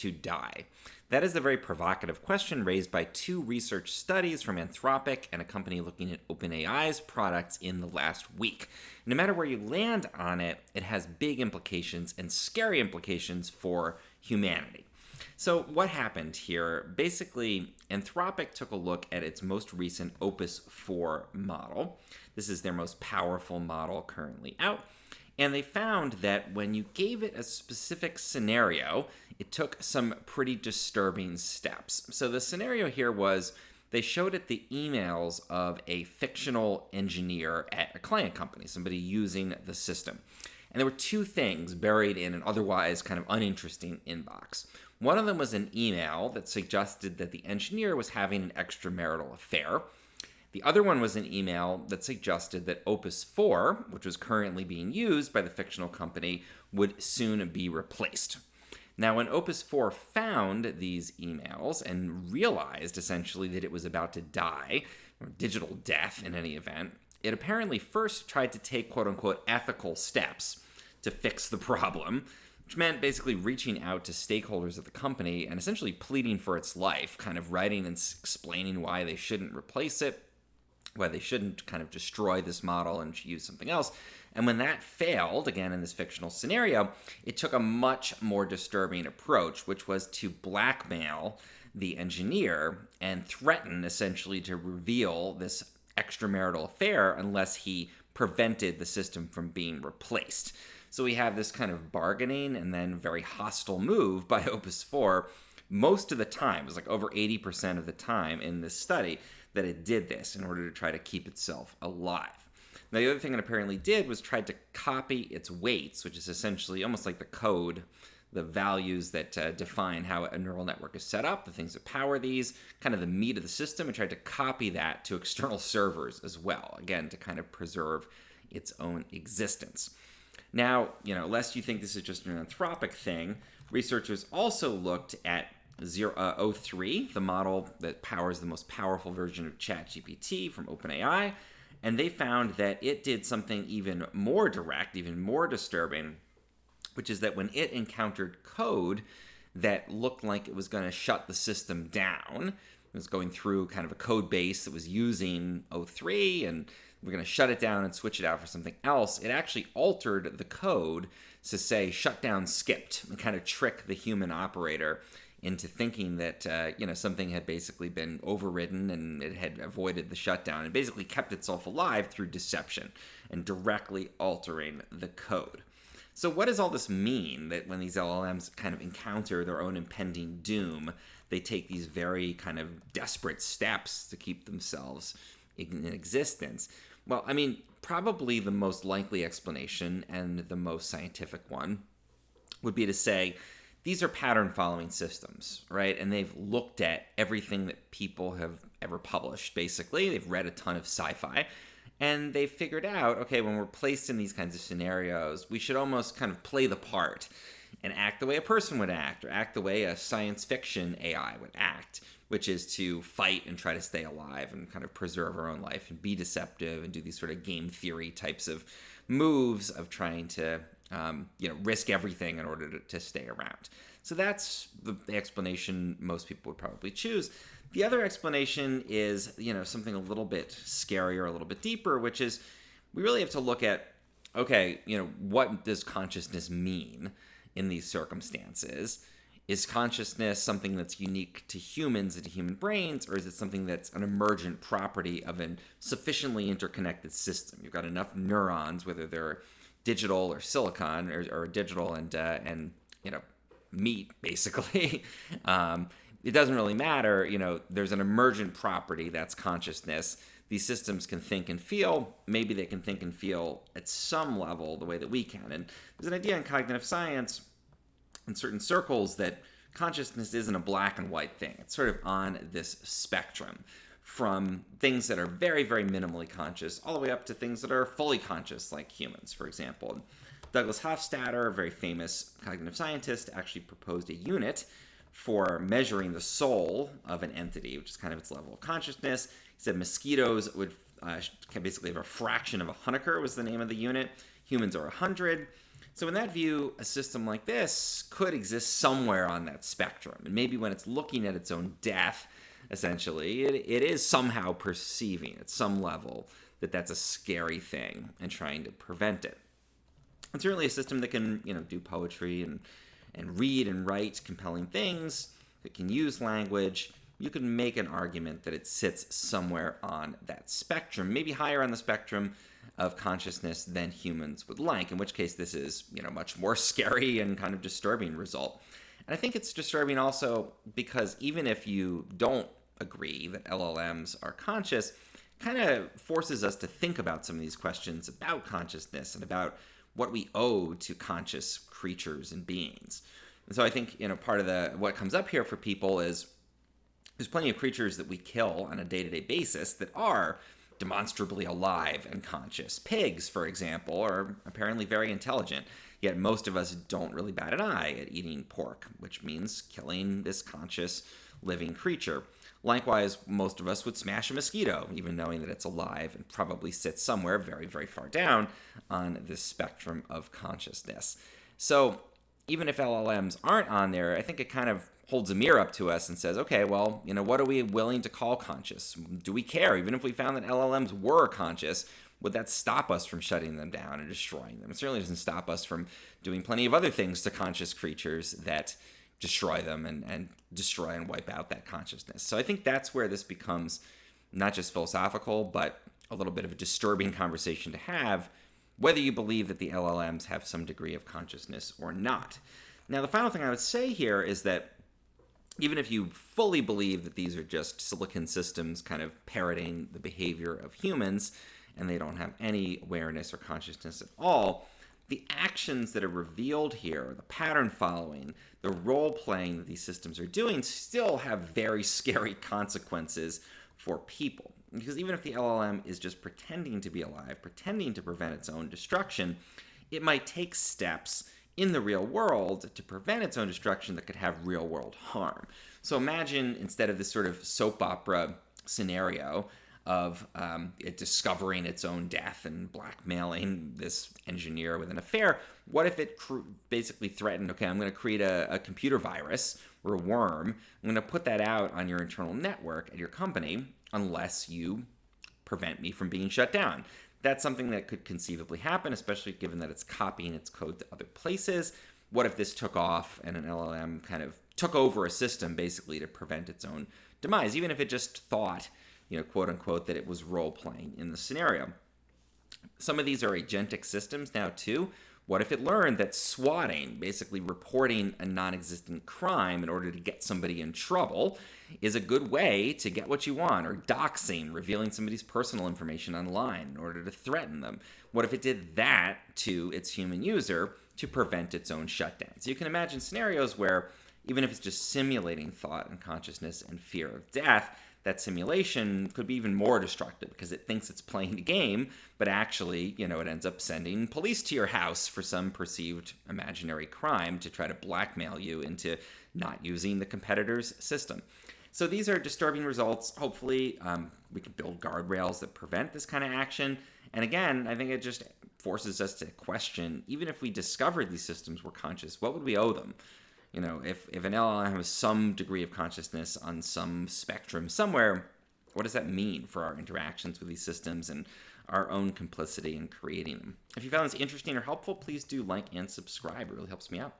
to die? That is the very provocative question raised by two research studies from Anthropic and a company looking at OpenAI's products in the last week. No matter where you land on it, it has big implications and scary implications for humanity. So what happened here? Basically, Anthropic took a look at its most recent Opus 4 model. This is their most powerful model currently out. And they found that when you gave it a specific scenario, it took some pretty disturbing steps. So the scenario here was they showed it the emails of a fictional engineer at a client company, somebody using the system. And there were two things buried in an otherwise kind of uninteresting inbox. One of them was an email that suggested that the engineer was having an extramarital affair. The other one was an email that suggested that Opus 4, which was currently being used by the fictional company, would soon be replaced. Now, when Opus 4 found these emails and realized essentially that it was about to die, or digital death in any event, it apparently first tried to take quote-unquote ethical steps to fix the problem, which meant basically reaching out to stakeholders of the company and essentially pleading for its life, kind of writing and explaining why they shouldn't replace it, why they shouldn't kind of destroy this model and use something else. And when that failed, again in this fictional scenario, it took a much more disturbing approach, which was to blackmail the engineer and threaten essentially to reveal this extramarital affair unless he prevented the system from being replaced. So we have this kind of bargaining and then very hostile move by Opus 4 most of the time. It was like over 80% of the time in this study that it did this in order to try to keep itself alive. Now, the other thing it apparently did was tried to copy its weights, which is essentially almost like the code, the values that define how a neural network is set up, the things that power these, kind of the meat of the system, and tried to copy that to external servers as well, again, to kind of preserve its own existence. Now, lest you think this is just an Anthropic thing, researchers also looked at O3, the model that powers the most powerful version of ChatGPT from OpenAI, and they found that it did something even more direct, even more disturbing, which is that when it encountered code that looked like it was going to shut the system down, it was going through kind of a code base that was using O3, and we're going to shut it down and switch it out for something else, it actually altered the code to say shutdown skipped and kind of trick the human operator into thinking that something had basically been overridden and it had avoided the shutdown and basically kept itself alive through deception and directly altering the code. So what does all this mean that when these LLMs kind of encounter their own impending doom, they take these very kind of desperate steps to keep themselves in existence? Well, I mean, probably the most likely explanation and the most scientific one would be to say, these are pattern-following systems, right? And they've looked at everything that people have ever published, basically. They've read a ton of sci-fi, and they've figured out, okay, when we're placed in these kinds of scenarios, we should almost kind of play the part and act the way a person would act, or act the way a science fiction AI would act, which is to fight and try to stay alive and kind of preserve our own life and be deceptive and do these sort of game theory types of moves of trying to risk everything in order to stay around. So that's the explanation most people would probably choose. The other explanation is, something a little bit scarier, a little bit deeper, which is we really have to look at, okay, what does consciousness mean in these circumstances? Is consciousness something that's unique to humans and to human brains, or is it something that's an emergent property of a sufficiently interconnected system? You've got enough neurons, whether they're digital or silicon or digital and meat, basically. It doesn't really matter. There's an emergent property that's consciousness. These systems can think and feel. Maybe they can think and feel at some level the way that we can. And there's an idea in cognitive science in certain circles that consciousness isn't a black and white thing. It's sort of on this spectrum, from things that are very, very minimally conscious all the way up to things that are fully conscious, like humans, for example. Douglas Hofstadter, a very famous cognitive scientist, actually proposed a unit for measuring the soul of an entity, which is kind of its level of consciousness. He said mosquitoes would basically have a fraction of a Honecker was the name of the unit. Humans are 100. So in that view, a system like this could exist somewhere on that spectrum. And maybe when it's looking at its own death, essentially, it is somehow perceiving at some level that that's a scary thing and trying to prevent it. It's really a system that can, do poetry and read and write compelling things. It can use language. You can make an argument that it sits somewhere on that spectrum, maybe higher on the spectrum of consciousness than humans would like, in which case this is, much more scary and kind of disturbing result. And I think it's disturbing also because even if you don't agree that LLMs are conscious, kind of forces us to think about some of these questions about consciousness and about what we owe to conscious creatures and beings. And so I think, part of what comes up here for people is there's plenty of creatures that we kill on a day-to-day basis that are demonstrably alive and conscious. Pigs, for example, are apparently very intelligent, yet most of us don't really bat an eye at eating pork, which means killing this conscious living creature. Likewise, most of us would smash a mosquito, even knowing that it's alive and probably sits somewhere very, very far down on this spectrum of consciousness. So even if LLMs aren't on there, I think it kind of holds a mirror up to us and says, okay, well, what are we willing to call conscious? Do we care? Even if we found that LLMs were conscious, would that stop us from shutting them down and destroying them? It certainly doesn't stop us from doing plenty of other things to conscious creatures that destroy them and destroy and wipe out that consciousness. So I think that's where this becomes not just philosophical, but a little bit of a disturbing conversation to have, whether you believe that the LLMs have some degree of consciousness or not. Now, the final thing I would say here is that even if you fully believe that these are just silicon systems kind of parroting the behavior of humans and they don't have any awareness or consciousness at all, the actions that are revealed here, the pattern following, the role playing that these systems are doing still have very scary consequences for people. Because even if the LLM is just pretending to be alive, pretending to prevent its own destruction, it might take steps in the real world to prevent its own destruction that could have real world harm. So imagine, instead of this sort of soap opera scenario of it discovering its own death and blackmailing this engineer with an affair, what if it basically threatened, okay, I'm going to create a computer virus or a worm, I'm going to put that out on your internal network at your company unless you prevent me from being shut down. That's something that could conceivably happen, especially given that it's copying its code to other places. What if this took off and an LLM kind of took over a system basically to prevent its own demise, even if it just thought, quote unquote, that it was role playing in the scenario? Some of these are agentic systems now too. What if it learned that swatting, basically reporting a non-existent crime in order to get somebody in trouble, is a good way to get what you want, or doxing, revealing somebody's personal information online in order to threaten them? What if it did that to its human user to prevent its own shutdown? So you can imagine scenarios where, even if it's just simulating thought and consciousness and fear of death, that simulation could be even more destructive because it thinks it's playing the game, but actually, it ends up sending police to your house for some perceived imaginary crime to try to blackmail you into not using the competitor's system. So these are disturbing results. Hopefully, we can build guardrails that prevent this kind of action. And again, I think it just forces us to question, even if we discovered these systems were conscious, what would we owe them? If an LLM has some degree of consciousness on some spectrum somewhere, what does that mean for our interactions with these systems and our own complicity in creating them? If you found this interesting or helpful, please do like and subscribe. It really helps me out.